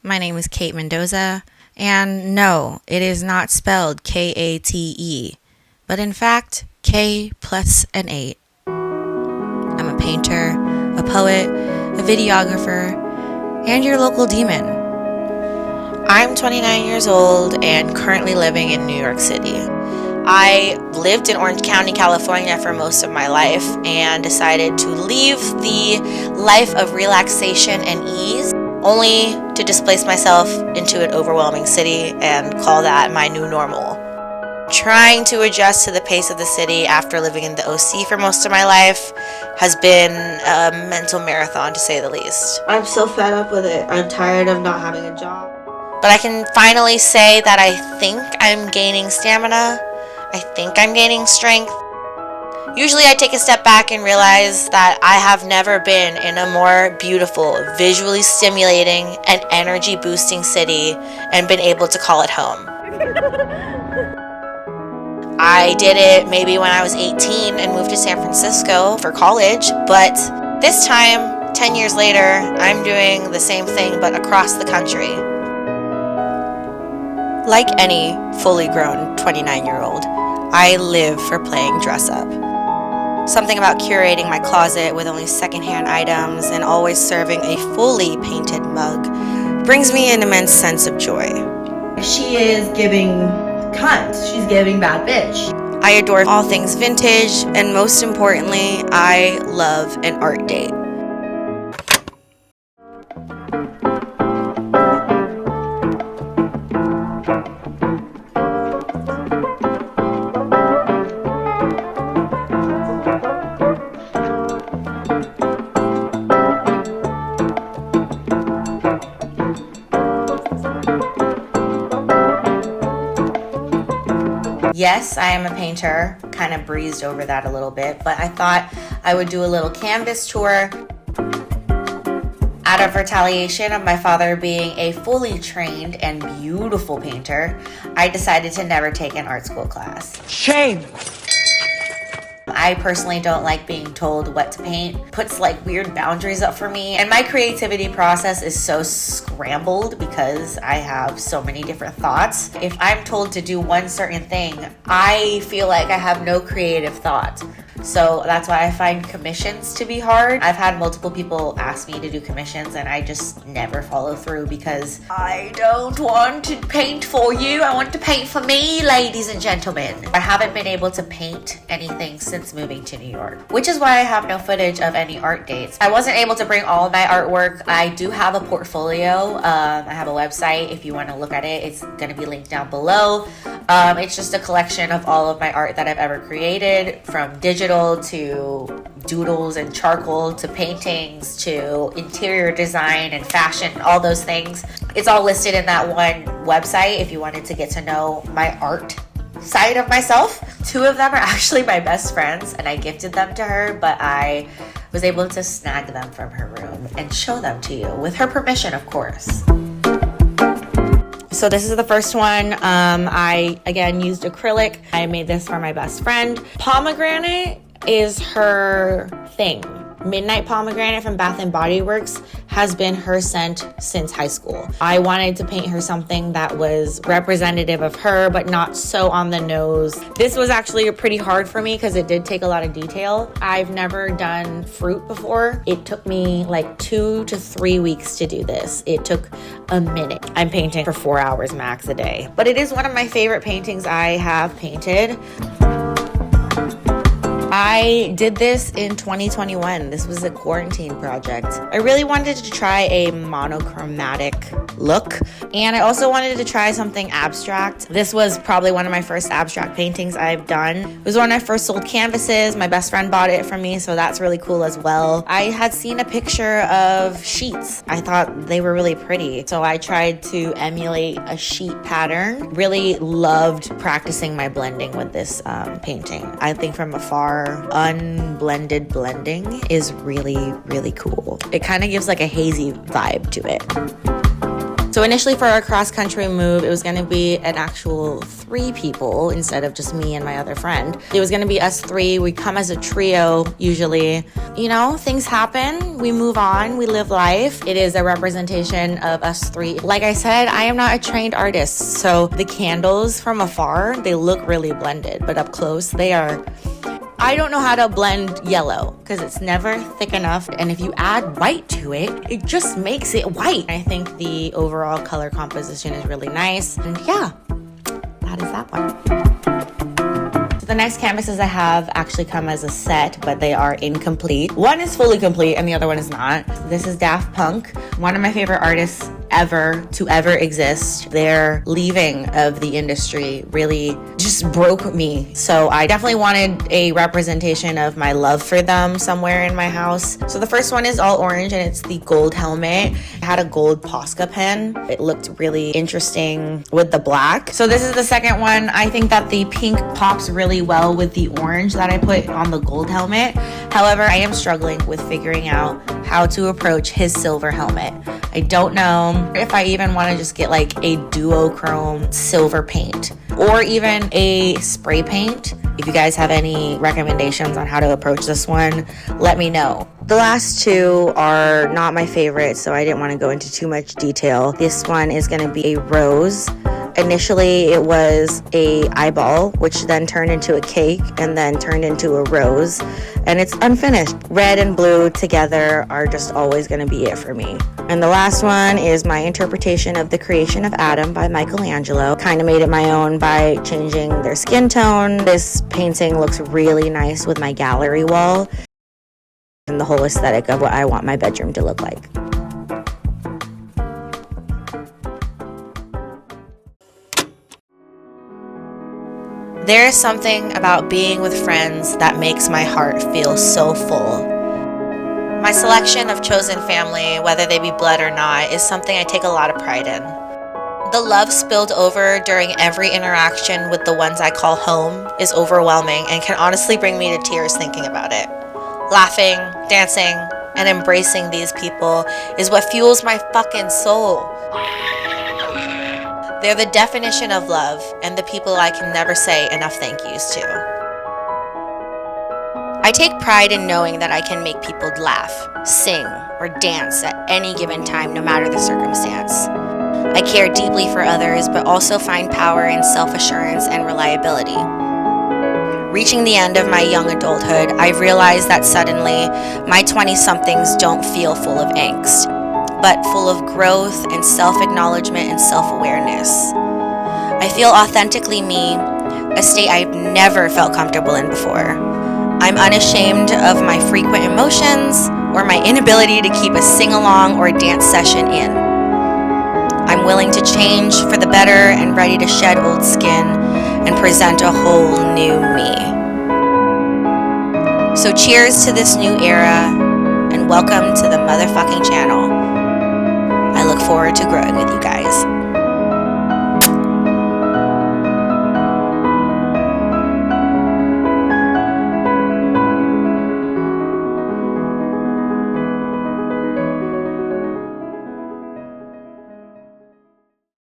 My name is Kate Mendoza, and no, it is not spelled Kate, but in fact, K plus an 8. I'm a painter, a poet, a videographer, and your local demon. I'm 29 years old and currently living in New York City. I lived in Orange County, California for most of my life and decided to leave the life of relaxation and ease only to displace myself into an overwhelming city and call that my new normal. Trying to adjust to the pace of the city after living in the OC for most of my life has been a mental marathon, to say the least. I'm so fed up with it. I'm tired of not having a job. But I can finally say that I think I'm gaining stamina. I think I'm gaining strength. Usually I take a step back and realize that I have never been in a more beautiful, visually stimulating, and energy boosting city and been able to call it home. I did it maybe when I was 18 and moved to San Francisco for college, but this time, 10 years later, I'm doing the same thing but across the country. Like any fully grown 29-year-old, I live for playing dress up. Something about curating my closet with only secondhand items and always serving a fully painted mug brings me an immense sense of joy. She is giving cunt. She's giving bad bitch. I adore all things vintage, and most importantly, I love an art date. Yes, I am a painter. Kind of breezed over that a little bit, but I thought I would do a little canvas tour. Out of retaliation of my father being a fully trained and beautiful painter, I decided to never take an art school class. Shame! I personally don't like being told what to paint. Puts like weird boundaries up for me, and my creativity process is so scrambled because I have so many different thoughts. If I'm told to do one certain thing, I feel like I have no creative thought. So that's why I find commissions to be hard. I've had multiple people ask me to do commissions and I just never follow through because I don't want to paint for you. I want to paint for me, ladies and gentlemen. I haven't been able to paint anything since moving to New York, which is why I have no footage of any art dates. I wasn't able to bring all of my artwork. I do have a portfolio. I have a website if you want to look at it. It's going to be linked down below. It's just a collection of all of my art that I've ever created, from digital to doodles and charcoal to paintings to interior design and fashion, all those things. It's all listed in that one website if you wanted to get to know my art side of myself. 2 of them are actually my best friends and I gifted them to her, but I was able to snag them from her room and show them to you with her permission, of course. So this is the first one. I, again, used acrylic. I made this for my best friend. Pomegranate is her thing. Midnight Pomegranate from Bath & Body Works has been her scent since high school. I wanted to paint her something that was representative of her, but not so on the nose. This was actually pretty hard for me because it did take a lot of detail. I've never done fruit before. It took me like 2 to 3 weeks to do this. It took a minute. I'm painting for 4 hours max a day, but it is one of my favorite paintings I have painted. I did this in 2021. This was a quarantine project. I really wanted to try a monochromatic look, and I also wanted to try something abstract. This was probably one of my first abstract paintings I've done. It was when I first sold canvases. My best friend bought it for me, so that's really cool as well. I had seen a picture of sheets. I thought they were really pretty, so I tried to emulate a sheet pattern. Really loved practicing my blending with this painting. I think from afar, unblended blending is really, really cool. It kind of gives like a hazy vibe to it. So initially for our cross-country move, it was going to be an actual 3 people instead of just me and my other friend. It was going to be us 3. We come as a trio usually. You know, things happen. We move on. We live life. It is a representation of us 3. Like I said, I am not a trained artist. So the candles from afar, they look really blended. But up close, they are... I don't know how to blend yellow because it's never thick enough. And if you add white to it, it just makes it white. I think the overall color composition is really nice. And yeah, that is that one. So the next canvases I have actually come as a set, but they are incomplete. One is fully complete and the other one is not. This is Daft Punk, one of my favorite artists to ever exist. Their leaving of the industry really just broke me. So I definitely wanted a representation of my love for them somewhere in my house. So the first one is all orange and it's the gold helmet. It had a gold Posca pen. It looked really interesting with the black. So this is the second one. I think that the pink pops really well with the orange that I put on the gold helmet. However, I am struggling with figuring out how to approach his silver helmet. I don't know if I even want to just get like a duochrome silver paint or even a spray paint. If you guys have any recommendations on how to approach this one, let me know. The last 2 are not my favorite, so I didn't want to go into too much detail. This one is going to be a rose. Initially, it was a eyeball, which then turned into a cake and then turned into a rose. And it's unfinished. Red and blue together are just always going to be it for me. And the last one is my interpretation of The Creation of Adam by Michelangelo. Kind of made it my own by changing their skin tone. This painting looks really nice with my gallery wall and the whole aesthetic of what I want my bedroom to look like. There is something about being with friends that makes my heart feel so full. My selection of chosen family, whether they be blood or not, is something I take a lot of pride in. The love spilled over during every interaction with the ones I call home is overwhelming and can honestly bring me to tears thinking about it. Laughing, dancing, and embracing these people is what fuels my fucking soul. They're the definition of love and the people I can never say enough thank yous to. I take pride in knowing that I can make people laugh, sing, or dance at any given time, no matter the circumstance. I care deeply for others, but also find power in self-assurance and reliability. Reaching the end of my young adulthood, I realized that suddenly my 20-somethings don't feel full of angst, but full of growth and self-acknowledgement and self-awareness. I feel authentically me, a state I've never felt comfortable in before. I'm unashamed of my frequent emotions or my inability to keep a sing-along or dance session in. I'm willing to change for the better and ready to shed old skin and present a whole new me. So cheers to this new era and welcome to the motherfucking channel. I look forward to growing with you guys.